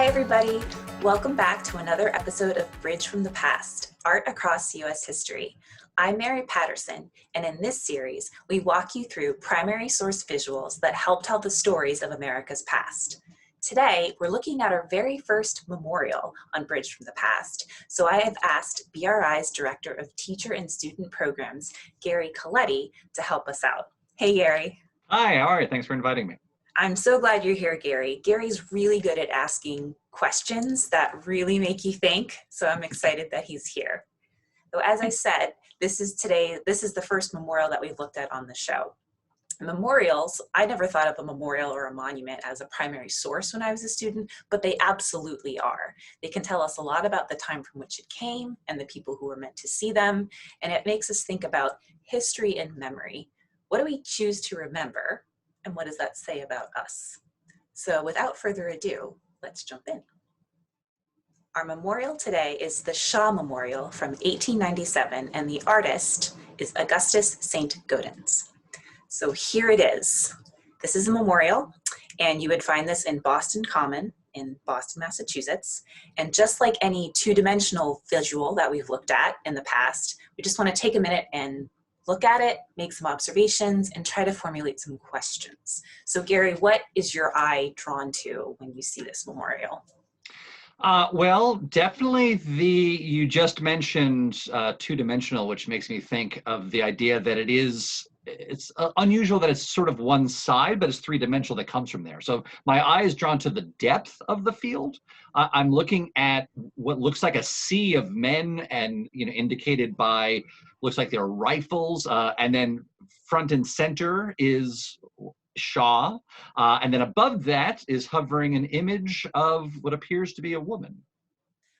Hi, everybody. Welcome back to another episode of Bridge from the Past, Art Across U.S. History. I'm Mary Patterson, and in this series, we walk you through primary source visuals that help tell the stories of America's past. Today, we're looking at our very first memorial on Bridge from the Past, so I have asked BRI's Director of Teacher and Student Programs, Gary Coletti, to help us out. Hey, Gary. Hi, how are you? Thanks for inviting me. I'm so glad you're here, Gary. Gary's really good at asking questions that really make you think, so I'm excited that he's here. So as I said, this is the first memorial that we've looked at on the show. Memorials, I never thought of a memorial or a monument as a primary source when I was a student, but they absolutely are. They can tell us a lot about the time from which it came and the people who were meant to see them, and it makes us think about history and memory. What do we choose to remember? And what does that say about us? So without further ado, let's jump in. Our memorial today is the Shaw Memorial from 1897, and the artist is Augustus Saint-Gaudens. So here it is. This is a memorial, and you would find this in Boston Common in Boston, Massachusetts. And just like any two-dimensional visual that we've looked at in the past, we just want to take a minute and look at it, make some observations, and try to formulate some questions. So Gary, what is your eye drawn to when you see this memorial? Well, definitely you just mentioned two-dimensional, which makes me think of the idea that it's unusual that it's sort of one side, but it's three-dimensional that comes from there. So my eye is drawn to the depth of the field. I'm looking at what looks like a sea of men, and indicated by looks like there are rifles, and then front and center is Shaw, and then above that is hovering an image of what appears to be a woman.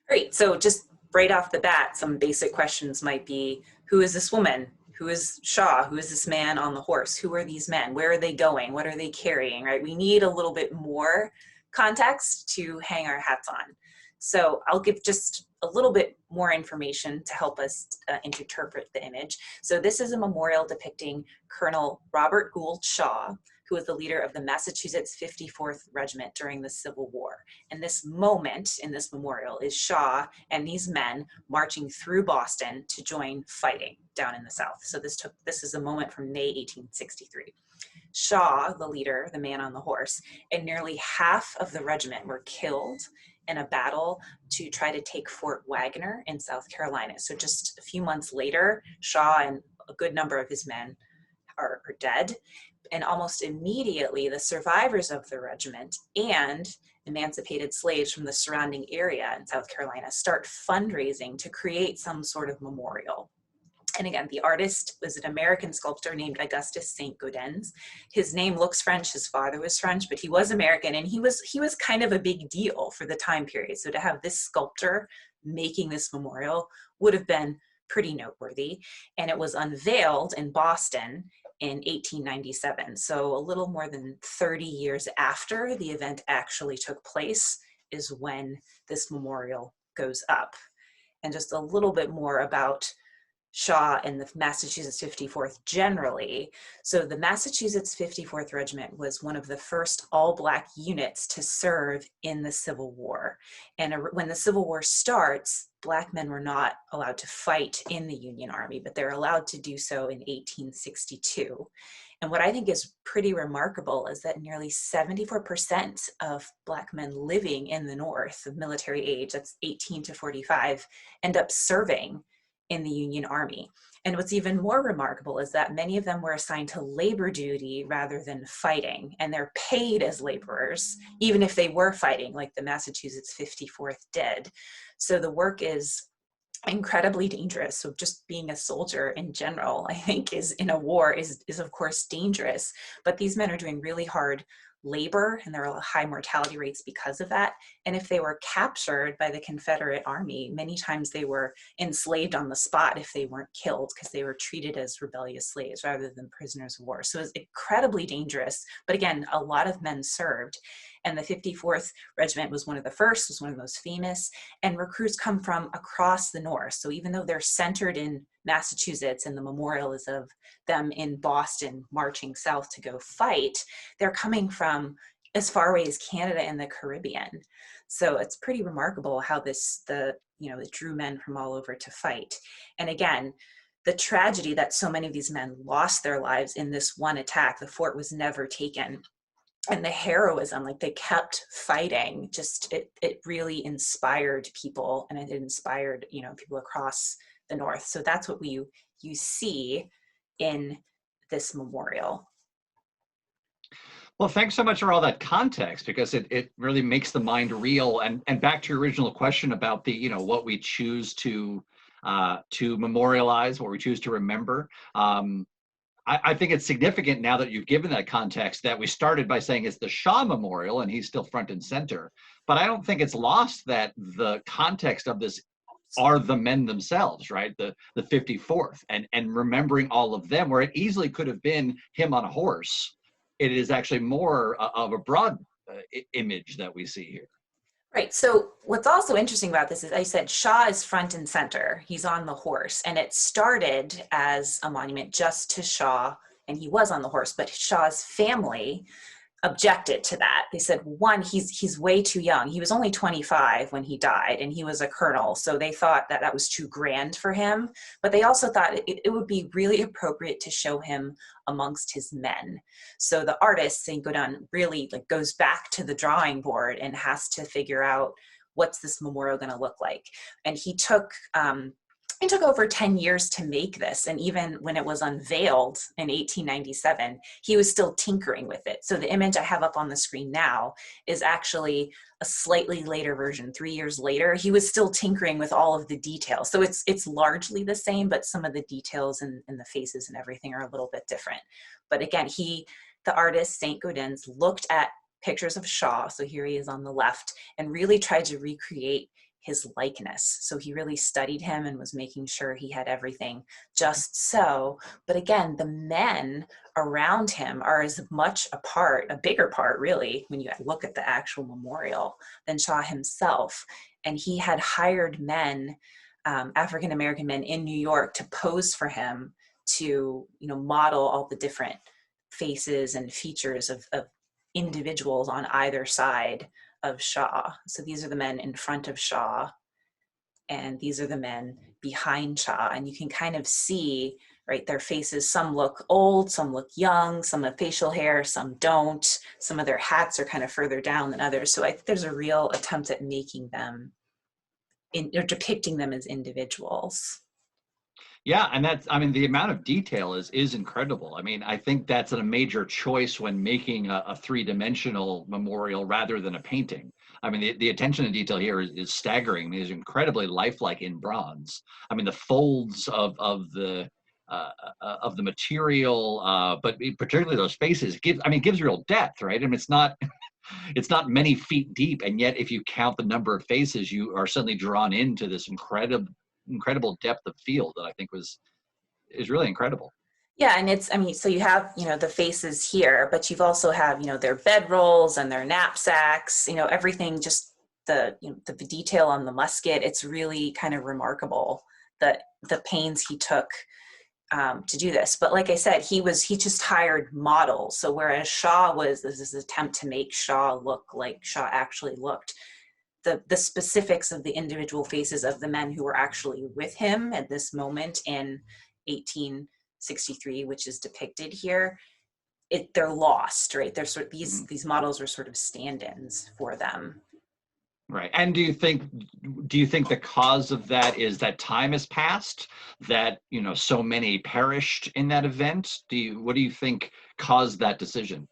Great. So just right off the bat, some basic questions might be, who is this woman? Who is Shaw? Who is this man on the horse? Who are these men? Where are they going? What are they carrying, right? We need a little bit more context to hang our hats on. So I'll give just a little bit more information to help us interpret the image. So this is a memorial depicting Colonel Robert Gould Shaw, who was the leader of the Massachusetts 54th Regiment during the Civil War. And this moment in this memorial is Shaw and these men marching through Boston to join fighting down in the South. So this is a moment from May 1863. Shaw, the leader, the man on the horse, and nearly half of the regiment were killed in a battle to try to take Fort Wagner in South Carolina. So just a few months later, Shaw and a good number of his men are dead. And almost immediately, the survivors of the regiment and emancipated slaves from the surrounding area in South Carolina start fundraising to create some sort of memorial. And again, the artist was an American sculptor named Augustus Saint-Gaudens. His name looks French, his father was French, but he was American, and he was kind of a big deal for the time period. So to have this sculptor making this memorial would have been pretty noteworthy. And it was unveiled in Boston in 1897. So a little more than 30 years after the event actually took place is when this memorial goes up. And just a little bit more about Shaw and the Massachusetts 54th generally. So the Massachusetts 54th Regiment was one of the first all-Black units to serve in the Civil War. And when the Civil War starts, Black men were not allowed to fight in the Union Army, but they're allowed to do so in 1862. And what I think is pretty remarkable is that nearly 74% of Black men living in the North of military age, that's 18 to 45, end up serving in the Union Army. And what's even more remarkable is that many of them were assigned to labor duty rather than fighting, and they're paid as laborers, even if they were fighting, like the Massachusetts 54th did. So the work is incredibly dangerous. So just being a soldier in general, I think, is in a war is of course dangerous, but these men are doing really hard labor, and there are high mortality rates because of that. And if they were captured by the Confederate Army, many times they were enslaved on the spot if they weren't killed, because they were treated as rebellious slaves rather than prisoners of war. So it's incredibly dangerous. But again, a lot of men served. And the 54th Regiment was one of the first, was one of the most famous, and recruits come from across the North. So even though they're centered in Massachusetts and the memorial is of them in Boston marching south to go fight, they're coming from as far away as Canada and the Caribbean. So it's pretty remarkable how it drew men from all over to fight. And again, the tragedy that so many of these men lost their lives in this one attack. The fort was never taken. And the heroism, like they kept fighting, just it really inspired people, and it inspired, people across the North. So that's what you see in this memorial. Well, thanks so much for all that context, because it really makes the mind real. And back to your original question about the, what we choose to memorialize, what we choose to remember. I think it's significant now that you've given that context that we started by saying it's the Shaw Memorial and he's still front and center. But I don't think it's lost that the context of this are the men themselves, right? The 54th, and remembering all of them, where it easily could have been him on a horse. It is actually more of a broad image that we see here. Right. So what's also interesting about this is, I said, Shaw is front and center. He's on the horse, and it started as a monument just to Shaw, and he was on the horse, but Shaw's family objected to that. They said, one, he's way too young. He was only 25 when he died, and he was a colonel. So they thought that was too grand for him. But they also thought it would be really appropriate to show him amongst his men. So the artist, Saint-Gaudens, really goes back to the drawing board and has to figure out, what's this memorial going to look like? And he took over 10 years to make this. And even when it was unveiled in 1897, he was still tinkering with it. So the image I have up on the screen now is actually a slightly later version. 3 years later, he was still tinkering with all of the details. So it's largely the same, but some of the details and the faces and everything are a little bit different. But again, the artist, Saint-Gaudens, looked at pictures of Shaw, so here he is on the left, and really tried to recreate his likeness. So he really studied him and was making sure he had everything just so. But again, the men around him are as much a bigger part really, when you look at the actual memorial, than Shaw himself. And he had hired men, African-American men in New York, to pose for him, to model all the different faces and features of individuals on either side of Shaw. So these are the men in front of Shaw, and these are the men behind Shaw. And you can kind of see, right, their faces. Some look old, some look young, some have facial hair, some don't. Some of their hats are kind of further down than others. So I think there's a real attempt at making them, or depicting them as individuals. Yeah, and the amount of detail is incredible. I mean, I think that's a major choice when making a three-dimensional memorial rather than a painting. I mean, the attention to detail here is staggering. I mean, it's incredibly lifelike in bronze. I mean, the folds of the material, but particularly those faces, gives real depth, right? I mean, it's not many feet deep, and yet if you count the number of faces, you are suddenly drawn into this incredible depth of field that I think is really incredible. Yeah, and so you have, the faces here, but you've also have, their bedrolls and their knapsacks, everything, just the detail on the musket. It's really kind of remarkable, that the pains he took to do this. But like I said, he just hired models. So whereas Shaw this attempt to make Shaw look like Shaw actually looked, the specifics of the individual faces of the men who were actually with him at this moment in 1863, which is depicted here, they're lost, right? They're sort of, these models are sort of stand-ins for them. Right. And do you think the cause of that is that time has passed, that so many perished in that event? What do you think caused that decision?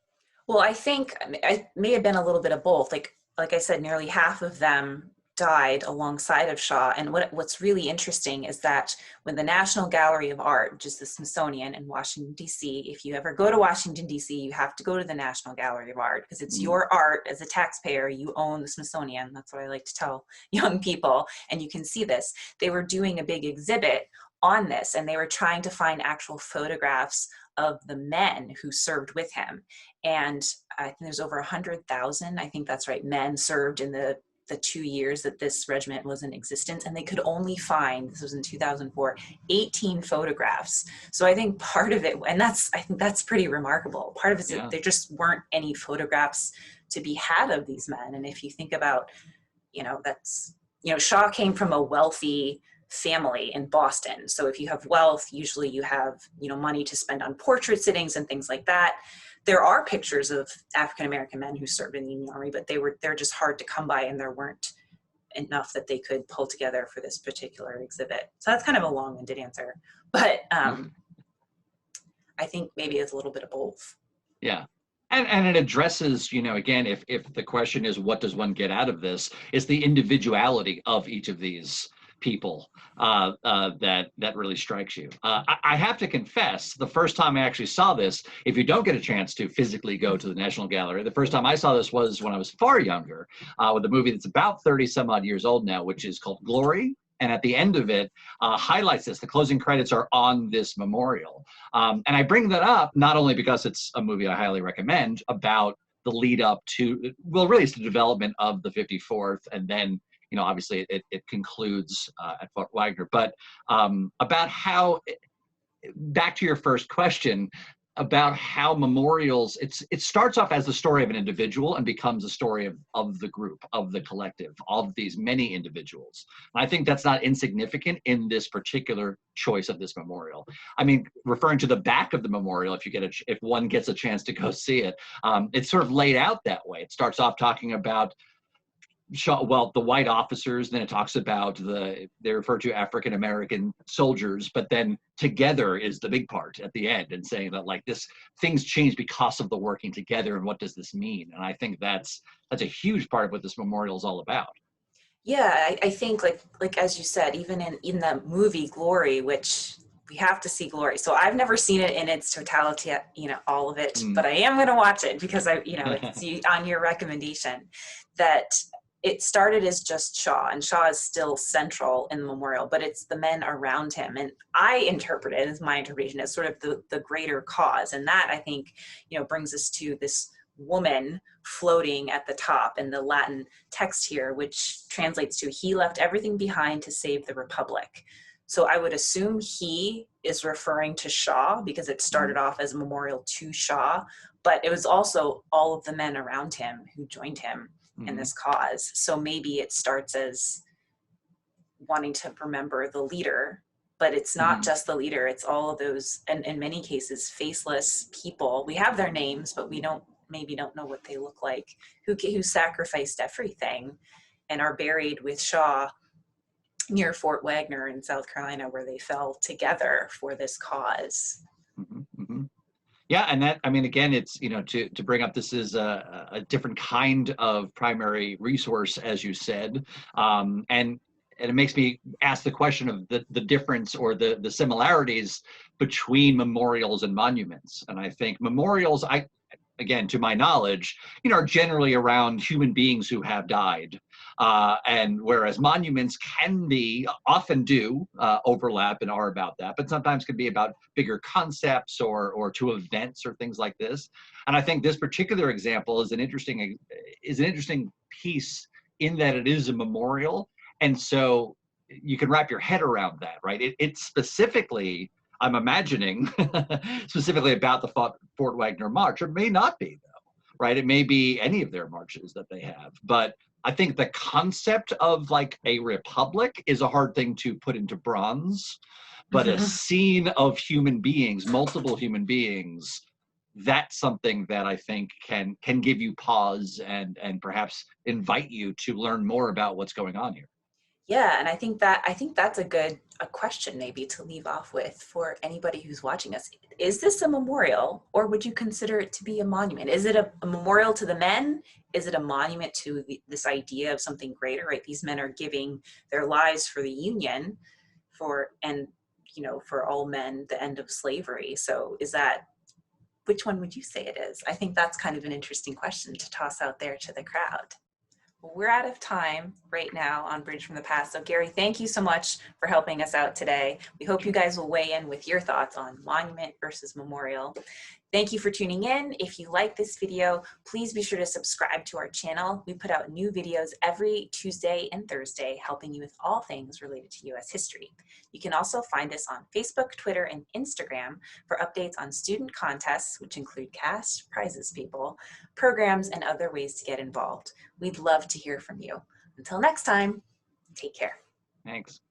Well, I think it may have been a little bit of both. Like I said, nearly half of them died alongside of Shaw. And what's really interesting is that when the National Gallery of Art, which is the Smithsonian in Washington, D.C., if you ever go to Washington, D.C., you have to go to the National Gallery of Art, because it's your art. As a taxpayer, you own the Smithsonian. That's what I like to tell young people. And you can see this. They were doing a big exhibit on this, and they were trying to find actual photographs of the men who served with him. And I think there's over 100,000, I think that's right, men served in the the 2 years that this regiment was in existence, and they could only find, this was in 2004, 18 photographs. So I think part of it, and I think that's pretty remarkable. Part of it is that there just weren't any photographs to be had of these men. And if you think about, Shaw came from a wealthy family in Boston. So if you have wealth, usually you have, money to spend on portrait sittings and things like that. There are pictures of African-American men who served in the Union Army, but they're just hard to come by, and there weren't enough that they could pull together for this particular exhibit. So that's kind of a long-winded answer, but I think maybe it's a little bit of both. Yeah. And it addresses, again, if the question is, what does one get out of this? It's the individuality of each of these people that really strikes you. I have to confess, the first time I actually saw this, if you don't get a chance to physically go to the National Gallery, the first time I saw this was when I was far younger, with a movie that's about 30 some odd years old now, which is called Glory. And at the end of it, highlights this. The closing credits are on this memorial. And I bring that up not only because it's a movie I highly recommend about the lead up to, well, really it's the development of the 54th, and then obviously it concludes at Fort Wagner, but about how, back to your first question, about how memorials, it starts off as the story of an individual and becomes a story of the group, of the collective, of these many individuals. And I think that's not insignificant in this particular choice of this memorial. I mean, referring to the back of the memorial, if one gets a chance to go see it, it's sort of laid out that way. It starts off talking about the white officers, then it talks about they refer to African-American soldiers, but then together is the big part at the end, and saying that things change because of the working together, and what does this mean? And I think that's a huge part of what this memorial is all about. Yeah, I think like as you said, even in the movie Glory, which we have to see Glory. So I've never seen it in its totality, all of it, but I am going to watch it because it's on your recommendation. That it started as just Shaw, and Shaw is still central in the memorial, but it's the men around him. And I interpret it, as my interpretation, as sort of the greater cause. And that, I think, brings us to this woman floating at the top in the Latin text here, which translates to, he left everything behind to save the Republic. So I would assume he is referring to Shaw because it started off as a memorial to Shaw, but it was also all of the men around him who joined him in this cause. So maybe it starts as wanting to remember the leader, but it's not just the leader, it's all of those, and in many cases, faceless people. We have their names, but we maybe don't know what they look like, who sacrificed everything and are buried with Shaw near Fort Wagner in South Carolina, where they fell together for this cause. Yeah, and that, I mean, again, it's, to bring up, this is a different kind of primary resource, as you said, and it makes me ask the question of the difference or the similarities between memorials and monuments. And I think memorials, again, to my knowledge, are generally around human beings who have died. And whereas monuments often do overlap and are about that, but sometimes can be about bigger concepts or to events or things like this. And I think this particular example is an interesting piece in that it is a memorial. And so you can wrap your head around that, right? It's specifically, I'm imagining, specifically about the Fort Wagner March. It may not be, though, right? It may be any of their marches that they have. But I think the concept of a republic is a hard thing to put into bronze. But a scene of human beings, multiple human beings, that's something that I think can give you pause and perhaps invite you to learn more about what's going on here. Yeah, and I think that's a question maybe to leave off with for anybody who's watching us. Is this a memorial, or would you consider it to be a monument? Is it a memorial to the men? Is it a monument to this idea of something greater, right? These men are giving their lives for the Union, for all men, the end of slavery. So which one would you say it is? I think that's kind of an interesting question to toss out there to the crowd. Well, we're out of time right now on Bridge from the Past. So Gary, thank you so much for helping us out today. We hope you guys will weigh in with your thoughts on monument versus memorial. Thank you for tuning in. If you like this video, please be sure to subscribe to our channel. We put out new videos every Tuesday and Thursday, helping you with all things related to U.S. history. You can also find us on Facebook, Twitter, and Instagram for updates on student contests, which include cash prizes, people, programs, and other ways to get involved. We'd love to hear from you. Until next time, take care. Thanks.